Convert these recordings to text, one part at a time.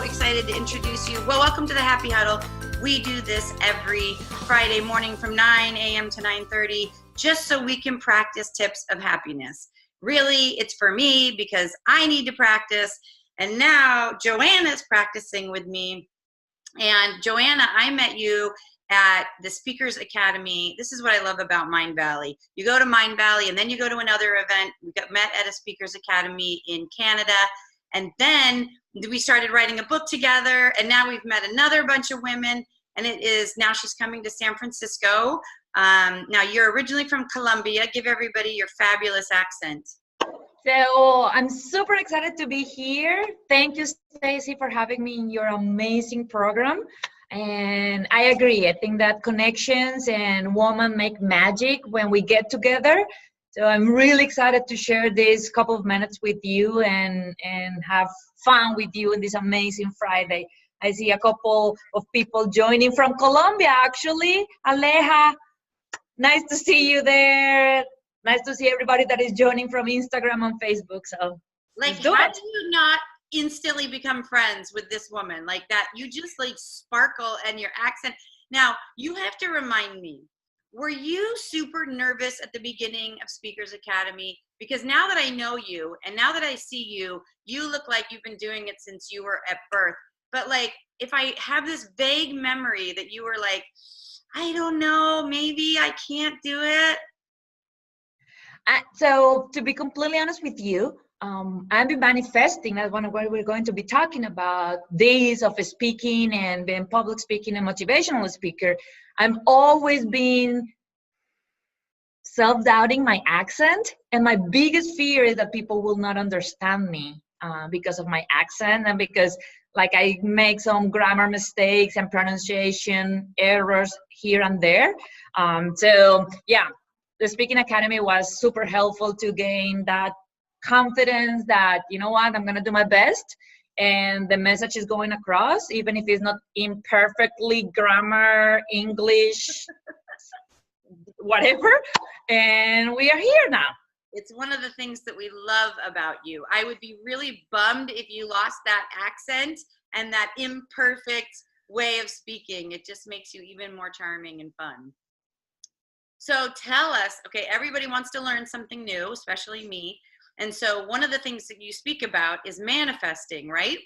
excited to introduce you. Well, welcome to the Happy Huddle. We do this every Friday morning from 9 a.m. to 9:30, just so we can practice tips of happiness. Really, it's for me because I need to practice. And now Joanna's practicing with me. And Joanna, I met you at the Speakers Academy. This is what I love about Mind Valley. You go to Mind Valley and then you go to another event. We got met at a Speakers Academy in Canada. And then we started writing a book together. And now we've met another bunch of women. And now she's coming to San Francisco. Now you're originally from Colombia. Give everybody your fabulous accent. So I'm super excited to be here. Thank you, Stacey, for having me in your amazing program. And I agree. I think that connections and women make magic when we get together. So I'm really excited to share this couple of minutes with you and have fun with you on this amazing Friday. I see a couple of people joining from Colombia, actually. Aleja, nice to see you there. Nice to see everybody that is joining from Instagram and Facebook. So like, how do you not instantly become friends with this woman like that? You just like sparkle and your accent. Now, you have to remind me, were you super nervous at the beginning of Speakers Academy? Because now that I know you and now that I see you, you look like you've been doing it since you were at birth. But like, if I have this vague memory that you were like, I don't know, maybe I can't do it. So to be completely honest with you, I've been manifesting. That's one of what we're going to be talking about, days of speaking and being public speaking and motivational speaker. I'm always been self-doubting my accent, and my biggest fear is that people will not understand me because of my accent and because like I make some grammar mistakes and pronunciation errors here and there. So yeah, the Speaking Academy was super helpful to gain that confidence that, you know what, I'm gonna do my best and the message is going across, even if it's not imperfectly grammar, English, whatever. And we are here now. It's one of the things that we love about you. I would be really bummed if you lost that accent and that imperfect way of speaking. It just makes you even more charming and fun. So tell us, okay, everybody wants to learn something new, especially me. And so one of the things that you speak about is manifesting, right?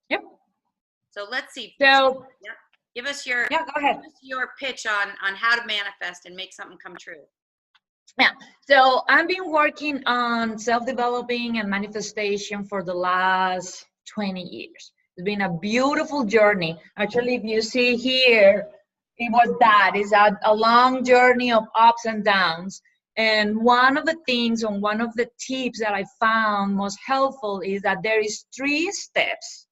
Yep. So let's see. So yeah, give us your go ahead. Give us your pitch on how to manifest and make something come true. Yeah, so I've been working on self-developing and manifestation for the last 20 years. It's been a beautiful journey. Actually, if you see here, it's a long journey of ups and downs. And one of the things and one of the tips that I found most helpful is that there is 3 steps,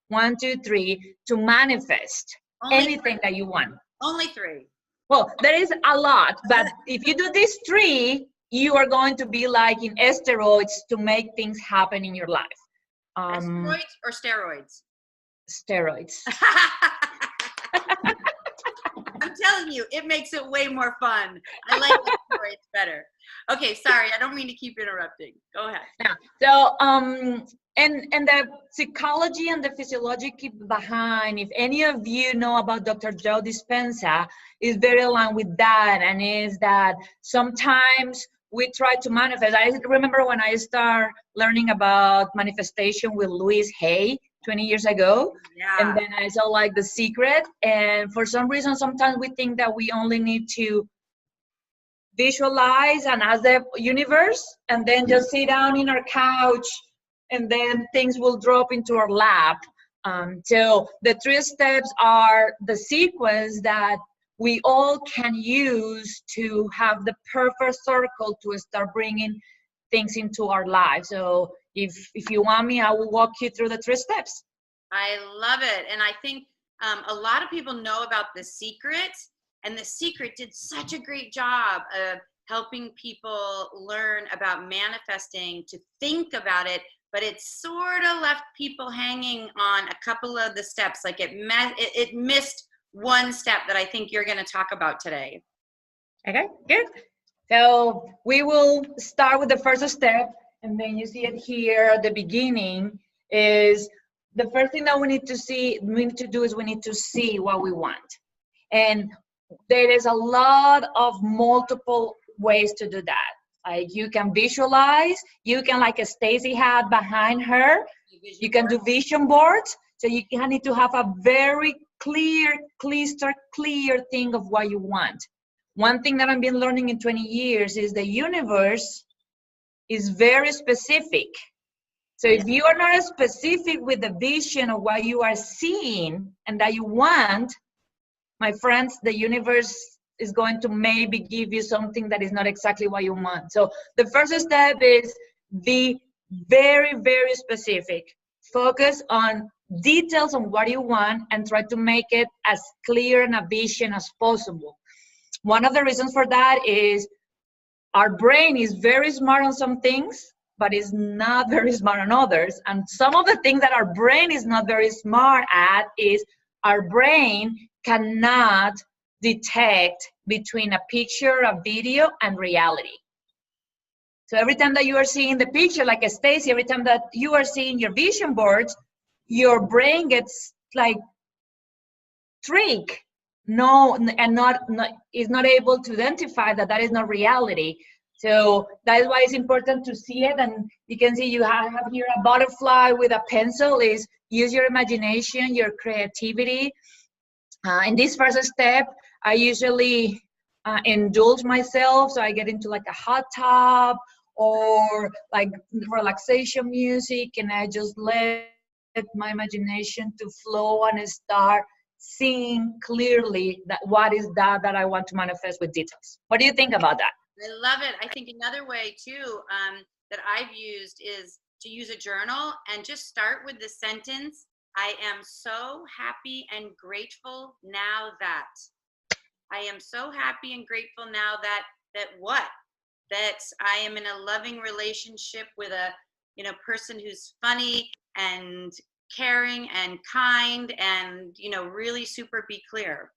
1, 2, 3, to manifest anything that you want. Only 3. Well, there is a lot, but if you do these 3, you are going to be like in steroids to make things happen in your life. Steroids or steroids? Steroids. I'm telling you, it makes it way more fun. I like the steroids better. Okay, sorry, I don't mean to keep interrupting. Go ahead. Yeah. So, and the psychology and the physiology behind, if any of you know about Dr. Joe Dispenza, is very aligned with that, and is that sometimes we try to manifest. I remember when I started learning about manifestation with Louise Hay 20 years ago, and then I saw like The Secret, and for some reason, sometimes we think that we only need to visualize and ask the universe, and then just sit down in our couch, and then things will drop into our lap. So the 3 steps are the sequence that we all can use to have the perfect circle to start bringing things into our lives. So if you want me, I will walk you through the 3 steps. I love it. And I think a lot of people know about The Secret, and The Secret did such a great job of helping people learn about manifesting, to think about it, but it sort of left people hanging on a couple of the steps. Like it missed one step that I think you're going to talk about today. Okay, good. So we will start with the first step, and then you see it here at the beginning is the first thing that we need to do is we need to see what we want. And there is a lot of multiple ways to do that. Like you can visualize, you can, like a Stacey had behind her, you can do vision boards. So you need to have a very clear thing of what you want. One thing that I've been learning in 20 years is the universe is very specific. So if you are not specific with the vision of what you are seeing and that you want, my friends, the universe is going to maybe give you something that is not exactly what you want. So the first step is be very, very specific. Focus on details on what you want and try to make it as clear and a vision as possible. One of the reasons for that is our brain is very smart on some things, but is not very smart on others. And some of the things that our brain is not very smart at is our brain cannot detect between a picture, a video, and reality. So every time that you are seeing the picture, like a Stacey, every time that you are seeing your vision boards, your brain gets like tricked. Is not able to identify that is not reality. So that is why it's important to see it. And you can see you have here a butterfly with a pencil. Is use your imagination, your creativity. In this first step, I usually indulge myself. So I get into like a hot tub or like relaxation music, and I just let my imagination to flow and start seeing clearly that what is that I want to manifest with details. What do you think about that? I love it. I think another way too that I've used is to use a journal and just start with the sentence, I am so happy and grateful now that. I am so happy and grateful now that what? That I am in a loving relationship with a person who's funny and caring and kind and really super be clear.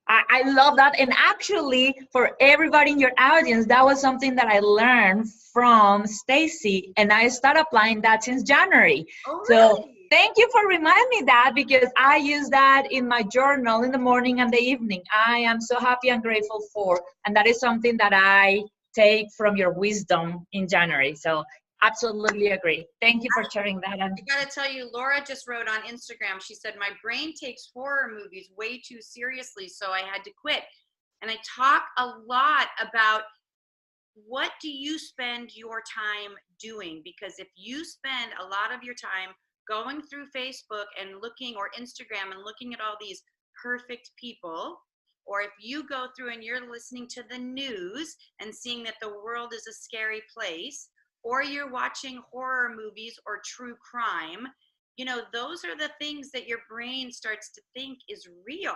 I love that. And actually, for everybody in your audience, that was something that I learned from Stacey, and I started applying that since January. Oh, really? So thank you for reminding me that, because I use that in my journal in the morning and the evening. I am so happy and grateful for, and that is something that I take from your wisdom in January. So absolutely agree. Thank you for sharing that. And I gotta tell you, Laura just wrote on Instagram, she said, my brain takes horror movies way too seriously, so I had to quit. And I talk a lot about what do you spend your time doing? Because if you spend a lot of your time going through Facebook and looking, or Instagram and looking at all these perfect people, or if you go through and you're listening to the news and seeing that the world is a scary place, or you're watching horror movies or true crime, those are the things that your brain starts to think is real.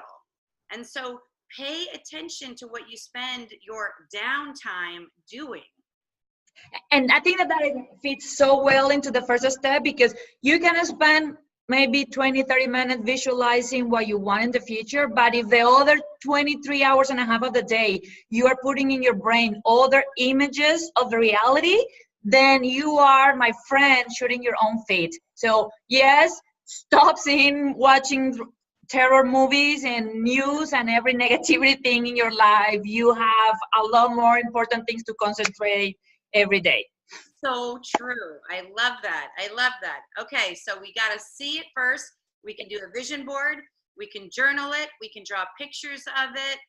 And so pay attention to what you spend your downtime doing. And I think that fits so well into the first step, because you can spend maybe 20-30 minutes visualizing what you want in the future, but if the other 23 hours and a half of the day you are putting in your brain other images of the reality, then you are, my friend, shooting your own feet. So yes, stop watching terror movies and news and every negativity thing in your life. You have a lot more important things to concentrate every day. So true. I love that. Okay, so we got to see it first. We can do a vision board. We can journal it. We can draw pictures of it.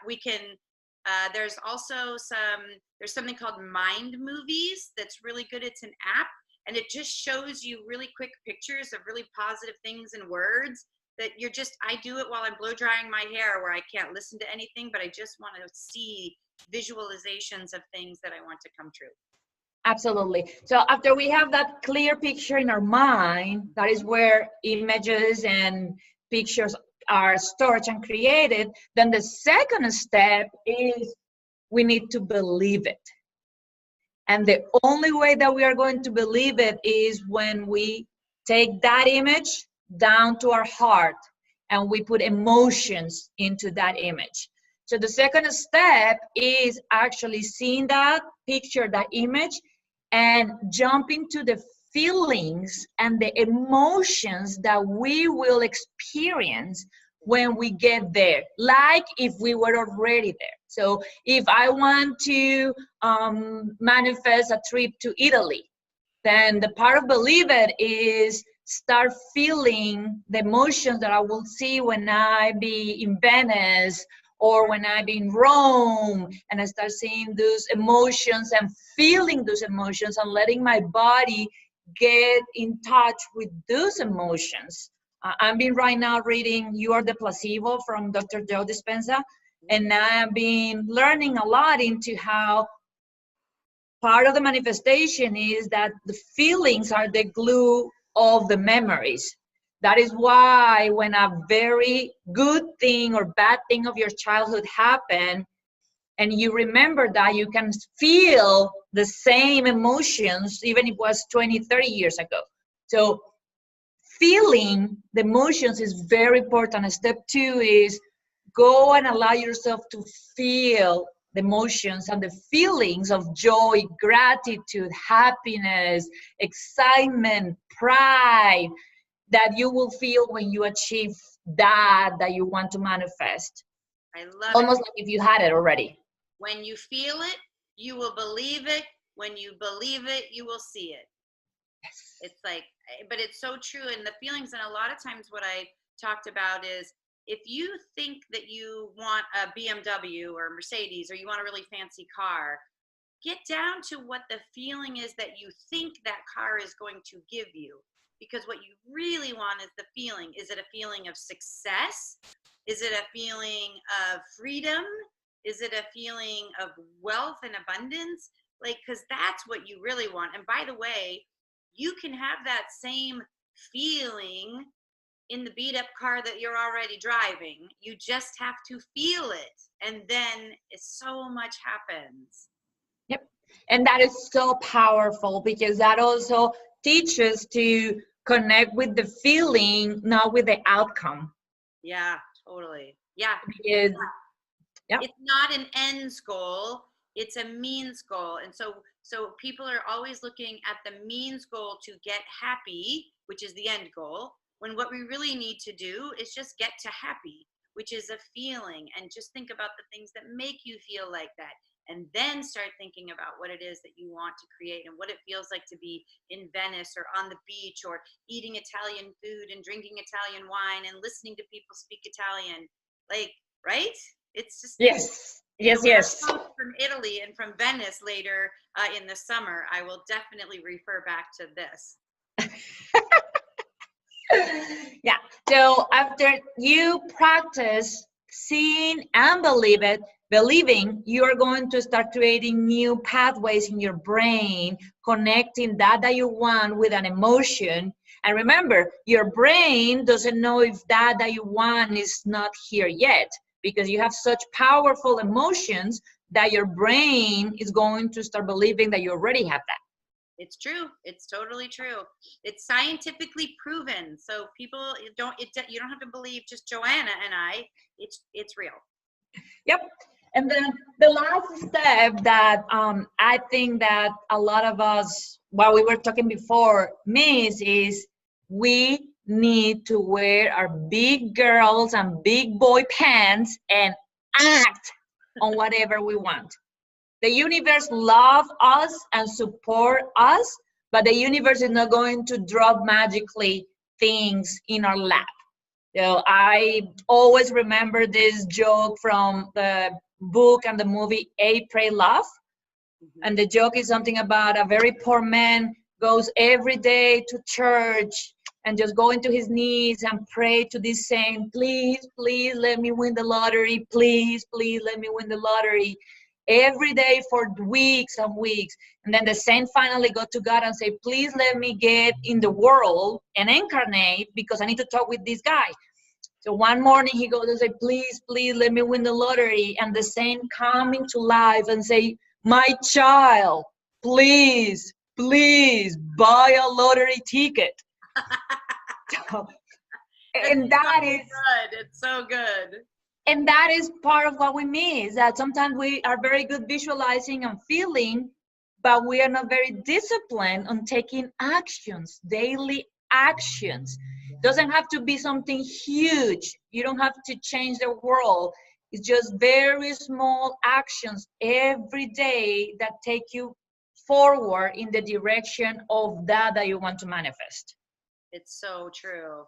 We can. There's also there's something called Mind Movies that's really good. It's an app, and it just shows you really quick pictures of really positive things and words that I do it while I'm blow drying my hair, where I can't listen to anything, but I just want to see visualizations of things that I want to come true. Absolutely. So after we have that clear picture in our mind, that is where images and pictures are stored and created, then the second step is we need to believe it. And the only way that we are going to believe it is when we take that image down to our heart and we put emotions into that image. So the second step is actually seeing that picture, that image, and jumping to the feelings and the emotions that we will experience when we get there, like if we were already there. So if I want to manifest a trip to Italy, then the part of believe it is start feeling the emotions that I will see when I be in Venice or when I be in Rome, and I start seeing those emotions and feeling those emotions and letting my body get in touch with those emotions. I've been right now reading You Are the Placebo from Dr. Joe Dispenza, and I've been learning a lot into how part of the manifestation is that the feelings are the glue of the memories. That is why when a very good thing or bad thing of your childhood happened, and you remember that, you can feel the same emotions even if it was 20, 30 years ago. So feeling the emotions is very important. Step 2 is go and allow yourself to feel the emotions and the feelings of joy, gratitude, happiness, excitement, pride that you will feel when you achieve that you want to manifest. I love Almost it. like if you had it already. When you feel it, you will believe it. When you believe it, you will see it. Yes. It's like, but it's so true. And the feelings, and a lot of times what I talked about is, if you think that you want a BMW or a Mercedes, or you want a really fancy car, get down to what the feeling is that you think that car is going to give you. Because what you really want is the feeling. Is it a feeling of success? Is it a feeling of freedom? Is it a feeling of wealth and abundance? Like, because that's what you really want. And by the way, you can have that same feeling in the beat up car that you're already driving. You just have to feel it, and then so much happens. Yep. And that is so powerful, because that also teaches to connect with the feeling, not with the outcome. Yeah, totally. Yeah. Because, yep. It's not an ends goal, it's a means goal. And so people are always looking at the means goal to get happy, which is the end goal, when what we really need to do is just get to happy, which is a feeling. And just think about the things that make you feel like that, and then start thinking about what it is that you want to create and what it feels like to be in Venice or on the beach or eating Italian food and drinking Italian wine and listening to people speak Italian. Like, right? It's just, Yes. Yes, so yes. from Italy and from Venice later in the summer, I will definitely refer back to this. Yeah. So after you practice seeing and believing, you are going to start creating new pathways in your brain, connecting that you want with an emotion. And remember, your brain doesn't know if that you want is not here yet, because you have such powerful emotions that your brain is going to start believing that you already have that. It's true. It's totally true. It's scientifically proven. So people you don't have to believe just Joanna and I. It's real. Yep. And then the last step that I think that a lot of us, while we were talking before, miss is we need to wear our big girls and big boy pants and act on whatever we want. The universe loves us and support us, but the universe is not going to drop magically things in our lap. So I always remember this joke from the book and the movie Eat, Pray, Love. And the joke is something about a very poor man goes every day to church and just going to his knees and pray to this saint, please, please let me win the lottery. Please, please let me win the lottery. Every day for weeks and weeks. And then the saint finally got to God and said, please let me get in the world and incarnate, because I need to talk with this guy. So one morning he goes and say, please, please let me win the lottery. And the saint coming to life and say, my child, please, please buy a lottery ticket. And that so is good. It's so good. And that is part of what we miss, that sometimes we are very good visualizing and feeling, but we are not very disciplined on taking actions, daily actions. Doesn't have to be something huge. You don't have to change the world. It's just very small actions every day that take you forward in the direction of that you want to manifest. It's so true.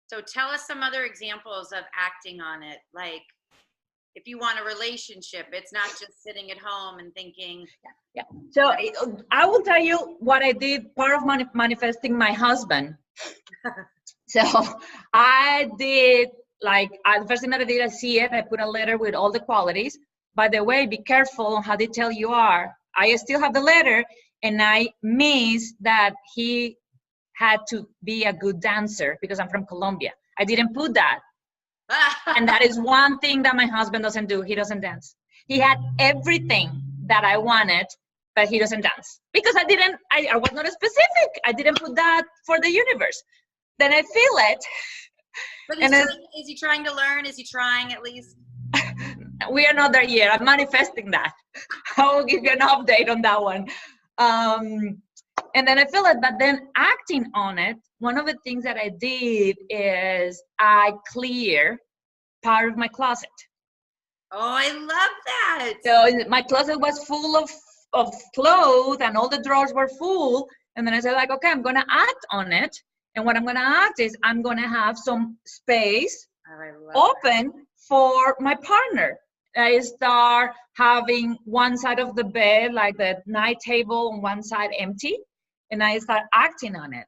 So tell us some other examples of acting on it. Like if you want a relationship, it's not just sitting at home and thinking. Yeah. So I will tell you what I did, part of manifesting my husband. So I did, like, the first thing that I did, I see it, I put a letter with all the qualities. By the way, be careful how detailed you are. I still have the letter, and I miss that he had to be a good dancer because I'm from Colombia. I didn't put that. And that is one thing that my husband doesn't do. He doesn't dance. He had everything that I wanted, but he doesn't dance because I was not specific. I didn't put that for the universe. Then I feel it. But is he trying to learn? Is he trying at least? We are not there yet. I'm manifesting that. I will give you an update on that one. And then I feel it, but then acting on it, one of the things that I did is I clear part of my closet. Oh, I love that. So my closet was full of clothes and all the drawers were full. And then I said, like, okay, I'm going to act on it. And what I'm going to act is I'm going to have some space open for my partner. I start having one side of the bed, like the night table, on one side empty, and I start acting on it.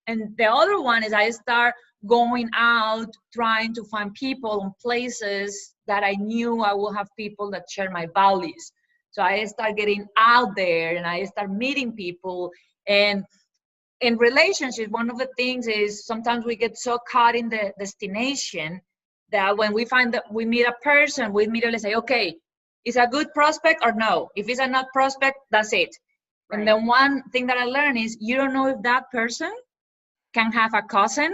And the other one is I start going out, trying to find people and places that I knew I will have people that share my values. So I start getting out there and I start meeting people. And in relationships, one of the things is sometimes we get so caught in the destination that when we find that we meet a person, we immediately say, okay, is a good prospect or no? If it's a not prospect, that's it. Right. And then one thing that I learned is you don't know if that person can have a cousin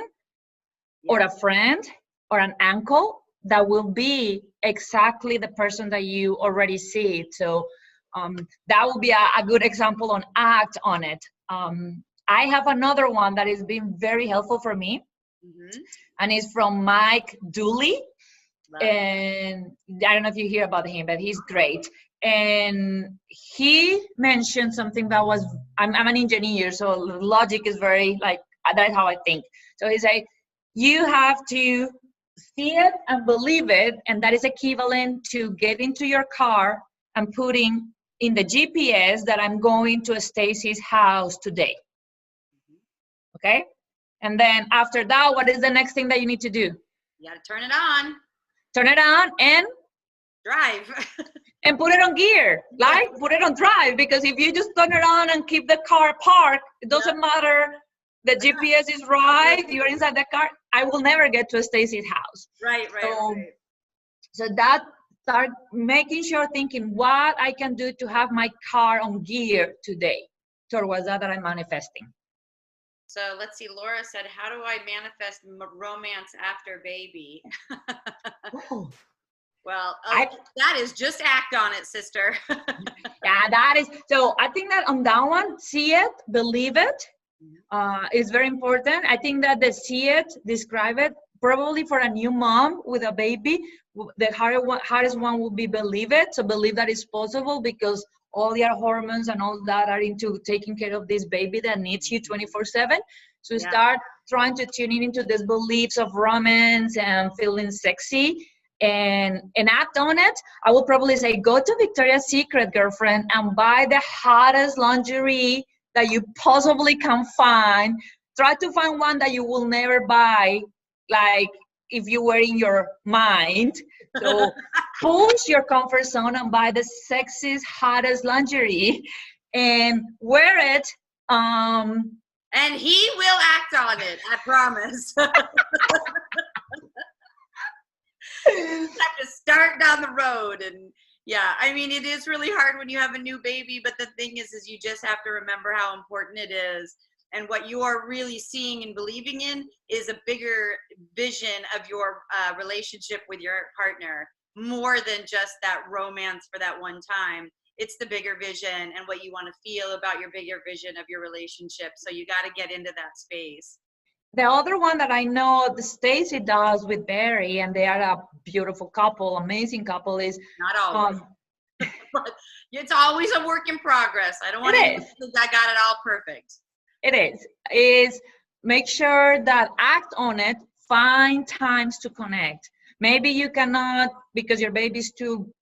or a friend or an uncle that will be exactly the person that you already see. So that will be a good example on act on it. I have another one that has been very helpful for me. Mm-hmm. And it's from Mike Dooley. And I don't know if you hear about him, but he's great. And he mentioned something that was, I'm an engineer, so logic is very, like, that's how I think. So he said, you have to see it and believe it, and that is equivalent to get into your car and putting in the GPS that I'm going to Stacey's house today. Okay? And then after that, what is the next thing that you need to do? You gotta turn it on. Turn it on and drive. And put it on gear, like put it on drive, because if you just turn it on and keep the car parked, it doesn't matter. The GPS is right, you're inside the car. I will never get to Stacey's house. Right. So that start making sure, thinking what I can do to have my car on gear today towards that I'm manifesting. So let's see, Laura said, how do I manifest romance after baby? Oh. Well, that is just act on it, sister. Yeah, that is. So I think that on that one, see it, believe it, is very important. I think that the see it, describe it, probably for a new mom with a baby, the hardest one will be believe it. So believe that it's possible, because all your hormones and all that are into taking care of this baby that needs you 24/7. So start trying to tune in into these beliefs of romance and feeling sexy and act on it. I will probably say, go to Victoria's Secret, girlfriend, and buy the hottest lingerie that you possibly can find. Try to find one that you will never buy, like if you were in your mind. So push your comfort zone and buy the sexiest, hottest lingerie and wear it. And he will act on it, I promise. You have to start down the road. And yeah, I mean, it is really hard when you have a new baby, but the thing is you just have to remember how important it is. And what you are really seeing and believing in is a bigger vision of your relationship with your partner, more than just that romance for that one time. It's the bigger vision and what you want to feel about your bigger vision of your relationship. So you got to get into that space. The other one that I know the Stacey does with Barry, and they are a beautiful couple, amazing couple, is Not always. But it's always a work in progress. I don't want to think I got it all perfect. It is make sure that act on it, find times to connect. Maybe you cannot because your baby's too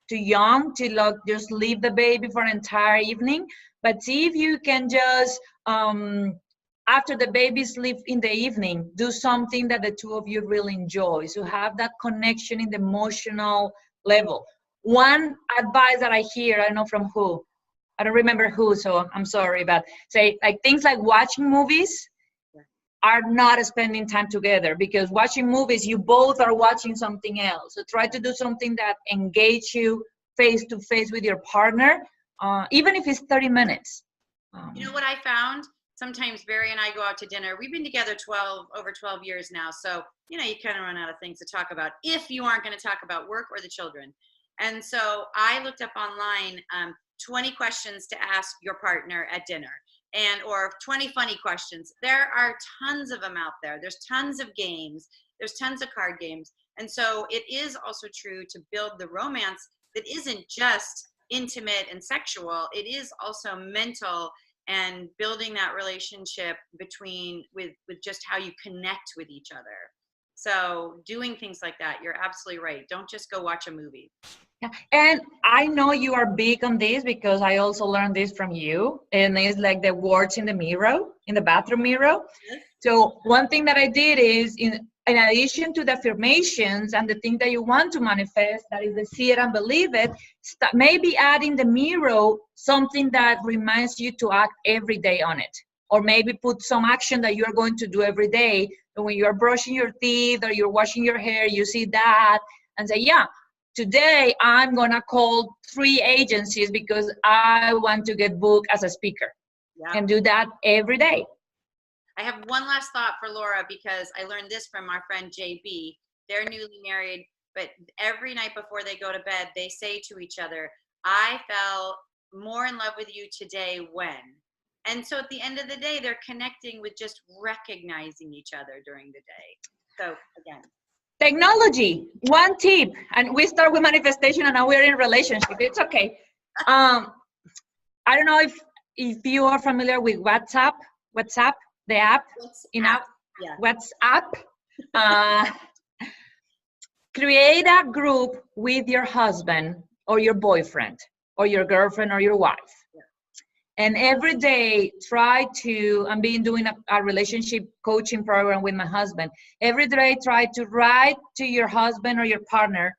young to just leave the baby for an entire evening, but see if you can just after the baby sleep in the evening, do something that the two of you really enjoy. So have that connection in the emotional level. One advice that I hear, I don't know from who, I don't remember who, so I'm sorry, but say like things like watching movies are not spending time together, because watching movies, you both are watching something else. So try to do something that engage you face to face with your partner, even if it's 30 minutes. You know what I found? Sometimes Barry and I go out to dinner. We've been together over 12 years now. So, you kind of run out of things to talk about if you aren't going to talk about work or the children. And so I looked up online 20 questions to ask your partner at dinner, or 20 funny questions. There are tons of them out there. There's tons of games. There's tons of card games. And so it is also true to build the romance that isn't just intimate and sexual. It is also mental and building that relationship with just how you connect with each other. So doing things like that, you're absolutely right. Don't just go watch a movie. Yeah. And I know you are big on this because I also learned this from you, and it's like the words in the bathroom mirror. Yes. So one thing that I did is in addition to the affirmations and the thing that you want to manifest, that is the see it and believe it, maybe adding the mirror something that reminds you to act every day on it. Or maybe put some action that you're going to do every day. And when you're brushing your teeth or you're washing your hair, you see that and say, yeah, today I'm going to call 3 agencies because I want to get booked as a speaker. Yeah. And do that every day. I have one last thought for Laura, because I learned this from our friend JB. They're newly married, but every night before they go to bed, they say to each other, I fell more in love with you today when. And so at the end of the day, they're connecting with just recognizing each other during the day. So again. Technology, one tip, and we start with manifestation and now we're in relationship. It's okay. I don't know if you are familiar with WhatsApp, the app, WhatsApp. Create a group with your husband or your boyfriend or your girlfriend or your wife. And every day I'm doing a relationship coaching program with my husband. Every day try to write to your husband or your partner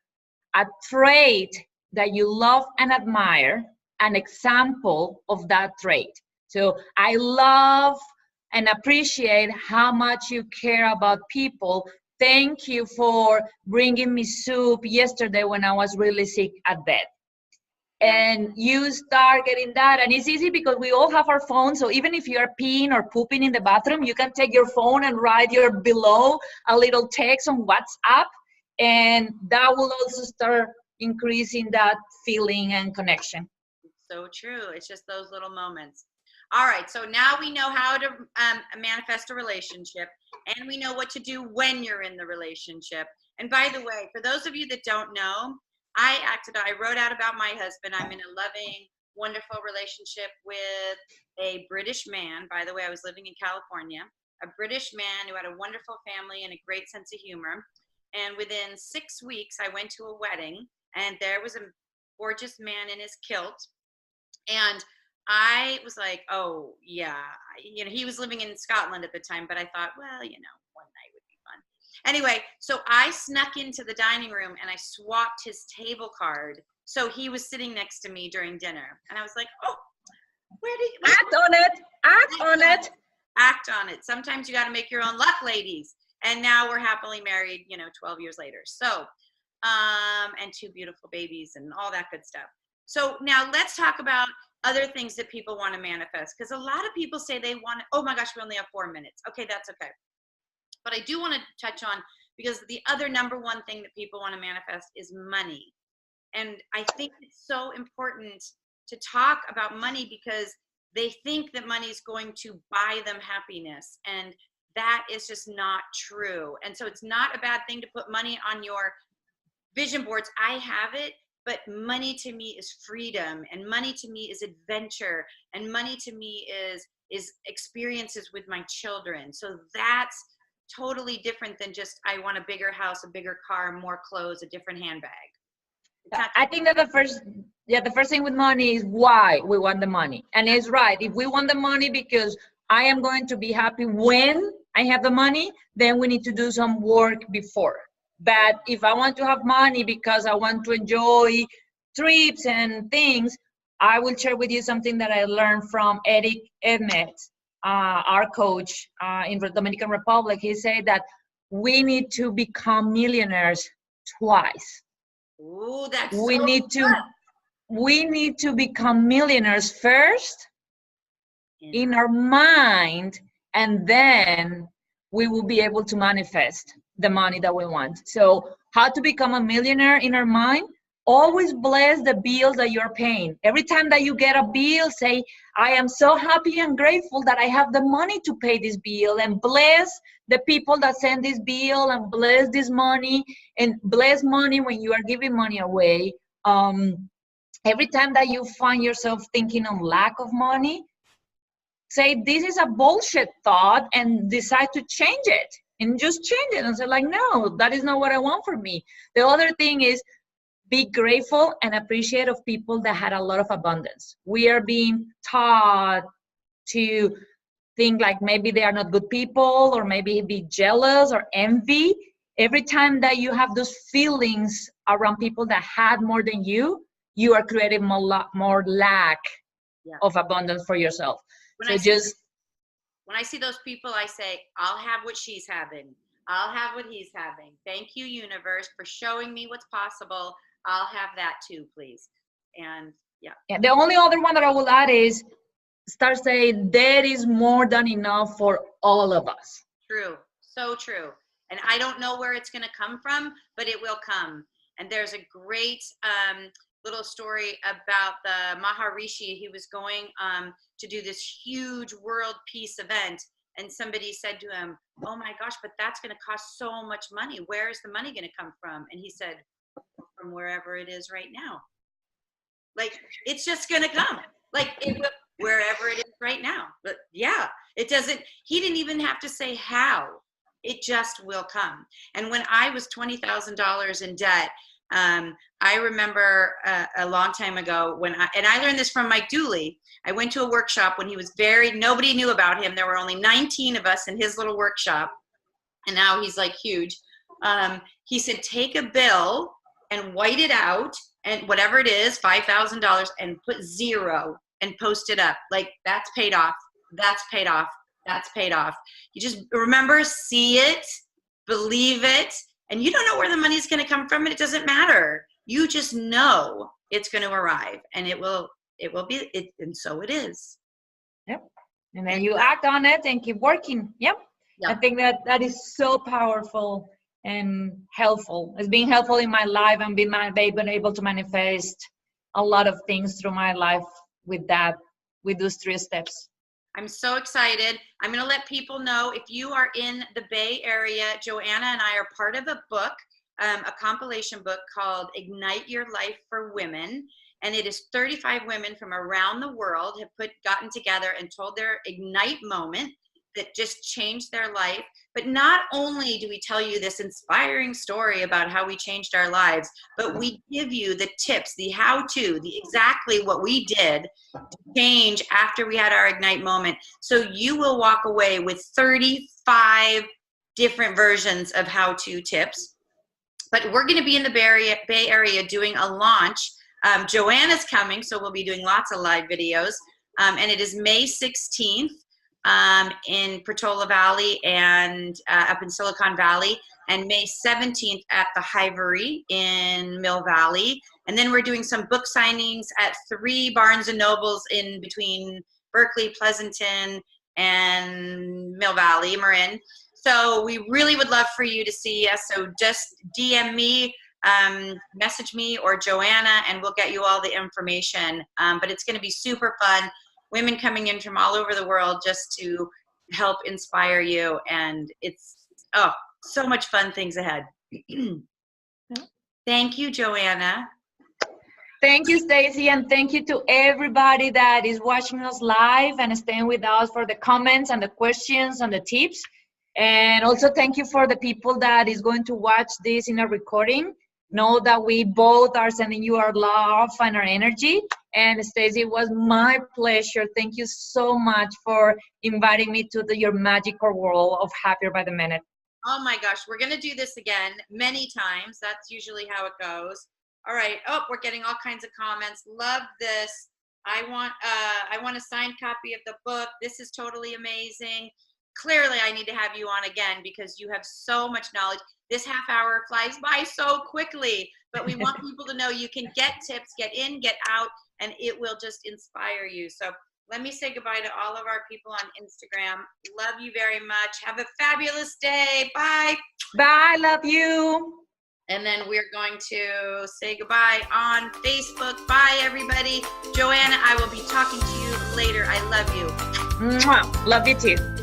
a trait that you love and admire, an example of that trait. So I love and appreciate how much you care about people. Thank you for bringing me soup yesterday when I was really sick at bed. And you start getting that, and it's easy because we all have our phones. So even if you're peeing or pooping in the bathroom, you can take your phone and write below a little text on WhatsApp, and that will also start increasing that feeling and connection. So true. It's just those little moments. All right, so now we know how to manifest a relationship, and we know what to do when you're in the relationship. And by the way, for those of you that don't know, I wrote out about my husband. I'm in a loving, wonderful relationship with a British man. By the way, I was living in California, a British man who had a wonderful family and a great sense of humor. And within 6 weeks, I went to a wedding, and there was a gorgeous man in his kilt. And I was like, oh, yeah. He was living in Scotland at the time, but I thought, well, one night would be fun. Anyway, so I snuck into the dining room and I swapped his table card. So he was sitting next to me during dinner. And I was like, oh, act on it. Act on it. Sometimes you got to make your own luck, ladies. And now we're happily married, 12 years later. So, and 2 beautiful babies and all that good stuff. So now let's talk about other things that people want to manifest. Because a lot of people say they want to, oh my gosh, we only have 4 minutes. Okay, that's okay. But I do want to touch on, because the other number one thing that people want to manifest is money. And I think it's so important to talk about money because they think that money is going to buy them happiness. And that is just not true. And so it's not a bad thing to put money on your vision boards. I have it, but money to me is freedom, and money to me is adventure, and money to me is experiences with my children. So that's totally different than just, I want a bigger house, a bigger car, more clothes, a different handbag. I think that the first thing with money is why we want the money. And it's right. If we want the money because I am going to be happy when I have the money, then we need to do some work before. But if I want to have money because I want to enjoy trips and things, I will share with you something that I learned from Eric Edmet, our coach in the Dominican Republic. He said that we need to become millionaires twice. Ooh, that's we need to become millionaires first in our mind, and then we will be able to manifest the money that we want. So how to become a millionaire in our mind? Always bless the bills that you're paying. Every time that you get a bill, say, I am so happy and grateful that I have the money to pay this bill, and bless the people that send this bill, and bless this money, and bless money when you are giving money away. Every time that you find yourself thinking of lack of money, say, this is a bullshit thought, and decide to change it, and just change it and say, like, no, that is not what I want for me. The other thing is, be grateful and appreciate of people that had a lot of abundance. We are being taught to think like maybe they are not good people, or maybe be jealous or envy. Every time that you have those feelings around people that had more than you are creating more lack of abundance for yourself. When I see those people, I say, I'll have what she's having. I'll have what he's having. Thank you, universe, for showing me what's possible. I'll have that too, please. And yeah. The only other one that I will add is start saying there is more than enough for all of us. True. So true. And I don't know where it's going to come from, but it will come. And there's a great little story about the Maharishi. He was going to do this huge world peace event. And somebody said to him, oh my gosh, but that's going to cost so much money. Where is the money going to come from? And he said, from wherever it is right now. Like, it's just going to come. Like, it will, wherever it is right now. But yeah, it doesn't, he didn't even have to say how. It just will come. And when I was $20,000 in debt, I remember a long time ago and I learned this from Mike Dooley. I went to a workshop when he was nobody knew about him. There were only 19 of us in his little workshop. And now he's like huge. He said, take a bill and white it out, and whatever it is, $5,000, and put 0 and post it up. Like, that's paid off. That's paid off. That's paid off. You just remember, see it, believe it, and you don't know where the money's going to come from, and it doesn't matter. You just know it's going to arrive, and it will be it, and so it is. Yep. And then you act on it and keep working. Yep. I think that is so powerful and helpful. It's been helpful in my life, and been able to manifest a lot of things through my life with those 3 steps. I'm so excited. I'm going to let people know, if you are in the Bay Area, Joanna and I are part of a book, a compilation book called Ignite Your Life for Women. And it is 35 women from around the world have gotten together and told their Ignite moment that just changed their life. But not only do we tell you this inspiring story about how we changed our lives, but we give you the tips, the how-to, exactly what we did to change after we had our Ignite moment. So you will walk away with 35 different versions of how-to tips. But we're going to be in the Bay Area doing a launch. Joanna's coming, so we'll be doing lots of live videos. And it is May 16th. In Portola Valley and up in Silicon Valley, and May 17th at the Hivery in Mill Valley. And then we're doing some book signings at 3 Barnes and Nobles in between Berkeley, Pleasanton, and Mill Valley, Marin. So we really would love for you to see us. So just DM me message me or Joanna, and we'll get you all the information. But it's going to be super fun. Women coming in from all over the world just to help inspire you. And it's, so much fun things ahead. Thank you, Joanna. Thank you, Stacey, and thank you to everybody that is watching us live and staying with us for the comments and the questions and the tips. And also thank you for the people that is going to watch this in a recording. Know that we both are sending you our love and our energy. And Stacey, it was my pleasure. Thank you so much for inviting me to your magical world of Happier by the Minute. Oh my gosh, we're going to do this again many times. That's usually how it goes. All right. Oh, we're getting all kinds of comments. Love this. I want a signed copy of the book. This is totally amazing. Clearly, I need to have you on again because you have so much knowledge. This half hour flies by so quickly, but we want people to know you can get tips, get in, get out, and it will just inspire you. So let me say goodbye to all of our people on Instagram. Love you very much. Have a fabulous day. Bye. Bye. Love you. And then we're going to say goodbye on Facebook. Bye, everybody. Joanna, I will be talking to you later. I love you. Mwah. Love you too.